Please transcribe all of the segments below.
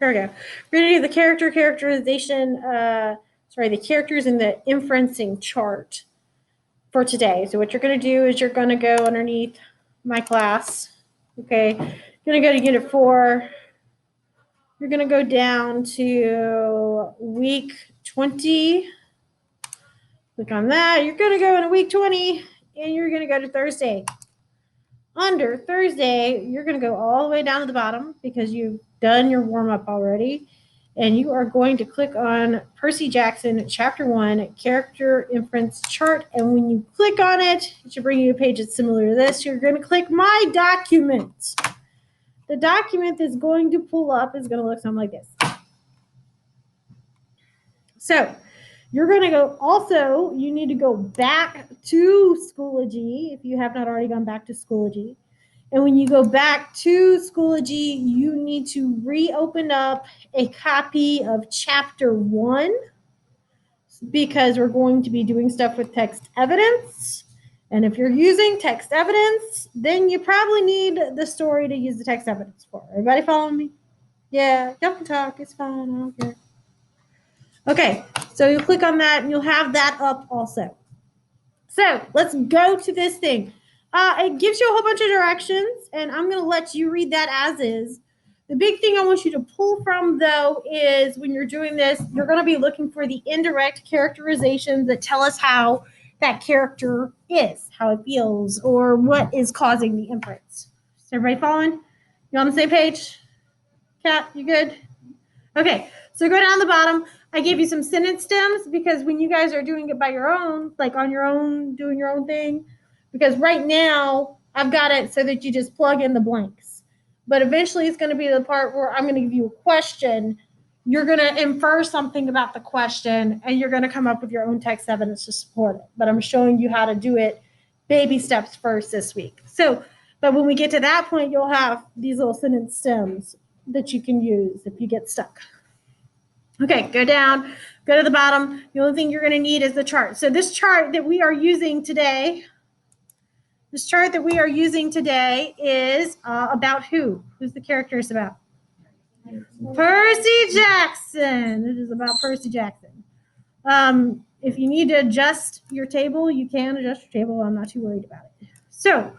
There we go. We're going to do the characterization, the characters in the inferencing chart for today. So what you're going to do is you're going to go underneath my class. Okay. You're going to go to Unit 4. You're going to go down to week 20. Click on that. You're going to go into week 20, and you're going to go to Thursday. Under Thursday, you're going to go all the way down to the bottom because you've done your warm-up already. And you are going to click on Percy Jackson, Chapter 1, Character Inference Chart. And when you click on it, it should bring you a page that's similar to this. You're going to click My Document. The document that's going to pull up is going to look something like this. So you're going to go, also, you need to go back to Schoology if you have not already gone back to Schoology. And when you go back to Schoology, you need to reopen up a copy of Chapter 1 because we're going to be doing stuff with text evidence. And if you're using text evidence, then you probably need the story to use the text evidence for. Everybody following me? Yeah, y'all can talk. It's fine. I don't care. Okay, so you'll click on that and you'll have that up also. So let's go to this thing. It gives you a whole bunch of directions, and I'm going to let you read that as is. The big thing I want you to pull from, though, is when you're doing this, you're going to be looking for the indirect characterizations that tell us how that character is, how it feels, or what is causing the inference. Is everybody following? You on the same page? Kat, you good? Okay, so go down the bottom. I gave you some sentence stems because when you guys are doing it by your own, like on your own, doing your own thing, because right now I've got it so that you just plug in the blanks. But eventually it's going to be the part where I'm going to give you a question. You're going to infer something about the question, and you're going to come up with your own text evidence to support it. But I'm showing you how to do it baby steps first this week. So, but when we get to that point, you'll have these little sentence stems that you can use if you get stuck. Okay, go down, go to the bottom. The only thing you're going to need is the chart. So this chart that we are using today, is about who? Who's the characters about? Percy Jackson. It is about Percy Jackson. If you need to adjust your table, you can adjust your table. I'm not too worried about it. So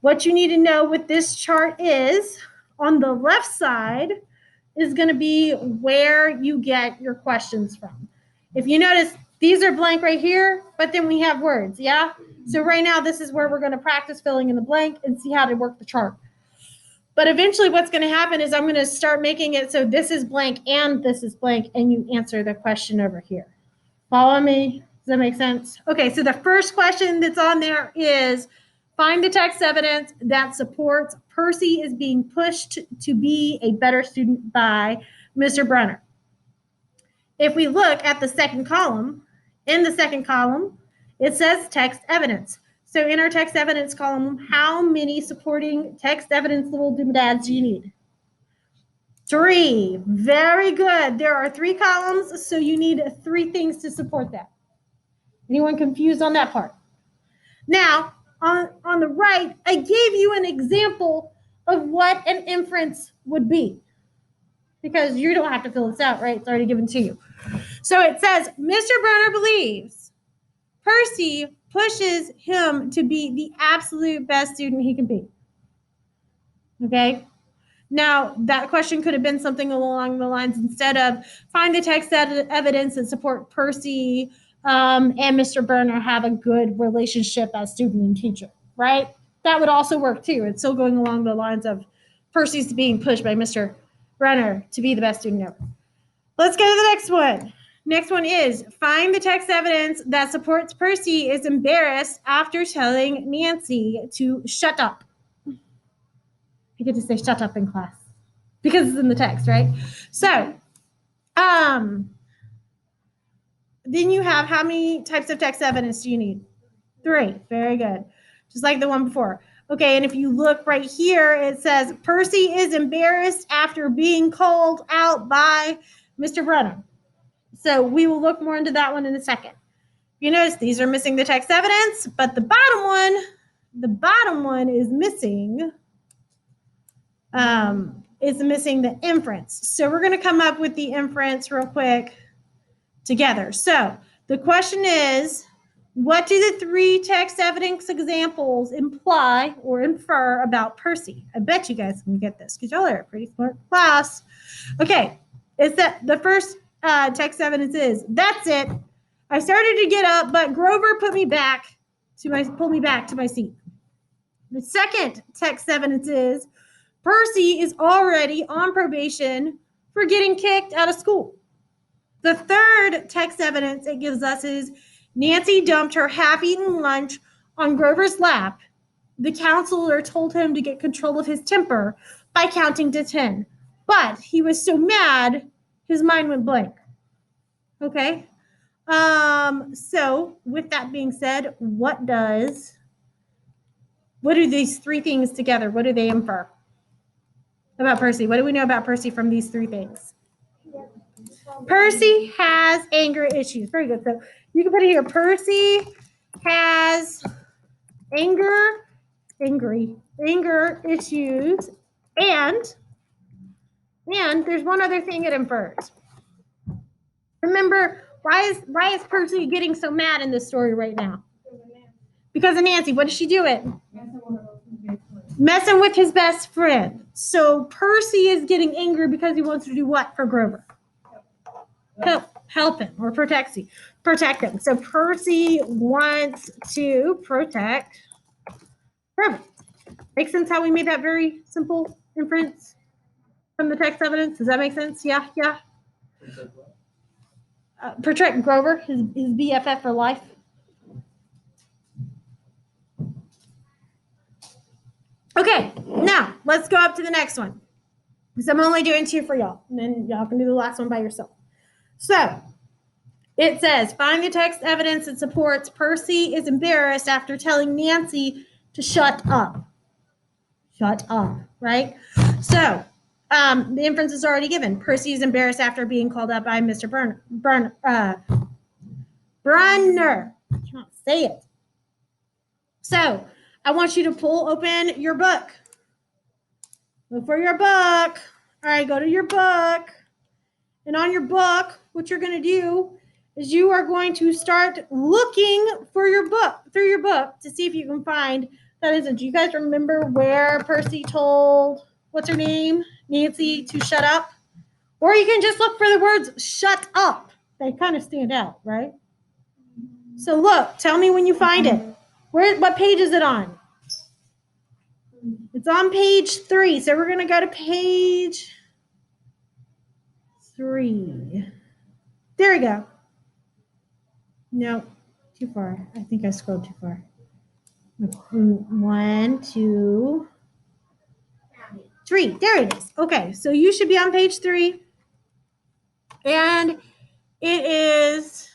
what you need to know with this chart is on the left side is going to be where you get your questions from. If you notice, these are blank right here, but then we have words, yeah? So right now, this is where we're going to practice filling in the blank and see how to work the chart. But eventually what's going to happen is I'm going to start making it so this is blank and this is blank, and you answer the question over here. Follow me? Does that make sense? Okay, so the first question that's on there is, find the text evidence that supports Percy is being pushed to be a better student by Mr. Brenner. If we look at the second column, in the second column, it says text evidence. So in our text evidence column, how many supporting text evidence little doodads do you need? 3. Very good. There are 3 columns, so you need 3 things to support that. Anyone confused on that part? Now, on the right, I gave you an example of what an inference would be because you don't have to fill this out, right? It's already given to you. So it says, Mr. Brenner believes Percy pushes him to be the absolute best student he can be. Okay? Now, that question could have been something along the lines instead of find the text evidence that support Percy and Mr. Brenner have a good relationship as student and teacher, right? That would also work too. It's still going along the lines of Percy's being pushed by Mr. Brenner to be the best student ever. Let's go to the next one. Next one is find the text evidence that supports Percy is embarrassed after telling Nancy to shut up. I get to say shut up in class because it's in the text, right? So, then you have how many types of text evidence do you need? 3. Very good. Just like the one before. Okay, and if you look right here, it says Percy is embarrassed after being called out by Mr. Brenner. So we will look more into that one in a second. You notice these are missing the text evidence, but the bottom one is missing is missing the inference. So we're going to come up with the inference real quick together. So the question is, what do the 3 text evidence examples imply or infer about Percy? I bet you guys can get this because y'all are a pretty smart class. Okay, it's that the first text evidence is, that's it. I started to get up, but Grover pulled me back to my seat. The second text evidence is, Percy is already on probation for getting kicked out of school. The third text evidence it gives us is, Nancy dumped her half-eaten lunch on Grover's lap. The counselor told him to get control of his temper by counting to 10. But he was so mad, his mind went blank. Okay? So with that being said, what do these 3 things together, what do they infer about Percy? What do we know about Percy from these 3 things? Percy has anger issues. Very good. So you can put it here. Percy has anger issues, and there's one other thing it infers. Remember, why is Percy getting so mad in this story right now? Because of Nancy. What is she doing? Messing with his best friend. So Percy is getting angry because he wants to do what for Grover? Help him or protect him. So Percy wants to protect Grover. Makes sense how we made that very simple inference from the text evidence? Does that make sense? Yeah. Protect Grover, his BFF for life. Okay, now let's go up to the next one. So I'm only doing 2 for y'all, and then y'all can do the last one by yourself. So it says, find the text evidence that supports Percy is embarrassed after telling Nancy to shut up. Shut up, right? So the inference is already given. Percy is embarrassed after being called up by Mr. Brunner. I can't say it. So I want you to pull open your book. Look for your book. All right, go to your book. And on your book, what you're going to do is you are going to start looking for your book, through your book, to see if you can find that isn't. Do you guys remember where Percy told, what's her name, Nancy, to shut up? Or you can just look for the words shut up. They kind of stand out, right? So look, tell me when you find it. What page is it on? It's on page 3. So we're going to go to page 3. There we go. No, too far. I think I scrolled too far. 1, 2, 3. There it is. Okay, so you should be on page 3. And it is,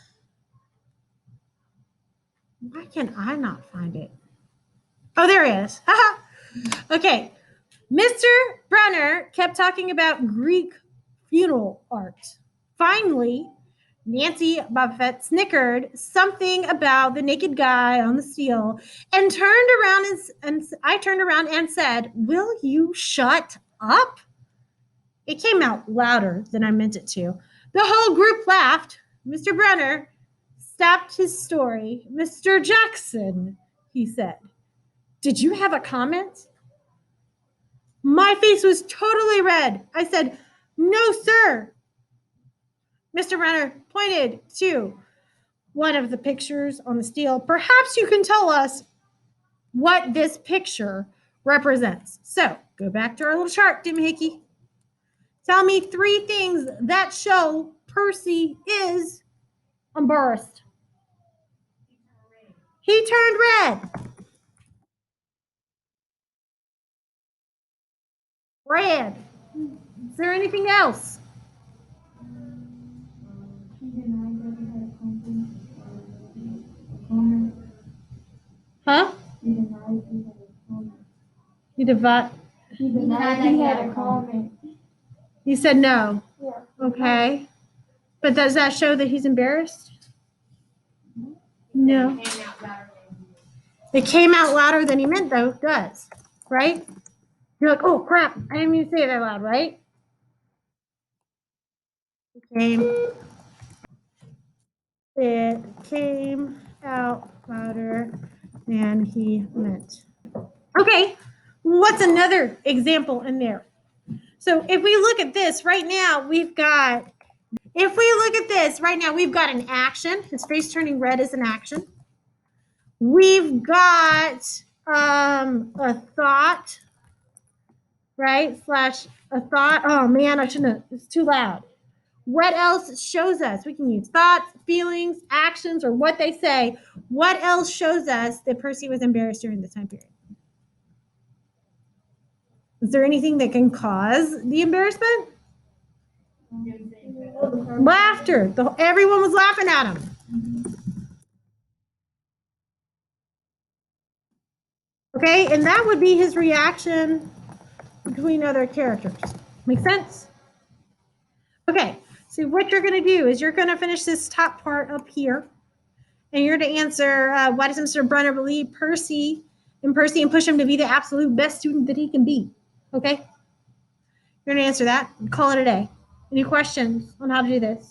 why can I not find it? Oh, there it is. Okay. Mr. Brunner kept talking about Greek funeral art. Finally, Nancy Buffett snickered something about the naked guy on the steel and I turned around and said, "Will you shut up?" It came out louder than I meant it to. The whole group laughed. Mr. Brunner stopped his story. "Mr. Jackson," he said, "did you have a comment?" My face was totally red. I said, "No, sir." Mr. Brunner pointed to one of the pictures on the steel. "Perhaps you can tell us what this picture represents." So go back to our little chart, Doohickey. Tell me 3 things that show Percy is embarrassed. He turned red. Red. Is there anything else? Huh? He denied he had a comment. You said no. Yeah. Okay. But does that show that he's embarrassed? No. It came out louder than he meant, though. It does. Right? You're like, oh crap, I didn't even say it out loud, right? It came out louder than he meant. Okay, what's another example in there? So if we look at this right now, we've got, if we look at this right now, we've got an action. His face turning red is an action. We've got a thought, right? Slash a thought. Oh man, I shouldn't have, it's too loud. What else shows us? We can use thoughts, feelings, actions, or what they say. What else shows us that Percy was embarrassed during this time period? Is there anything that can cause the embarrassment? Laughter. Everyone was laughing at him. Okay, and that would be his reaction between other characters. Make sense? Okay, so what you're going to do is you're going to finish this top part up here, and you're going to answer, why does Mr. Brunner believe Percy and push him to be the absolute best student that he can be? Okay? You're going to answer that. Call it a day. Any questions on how to do this?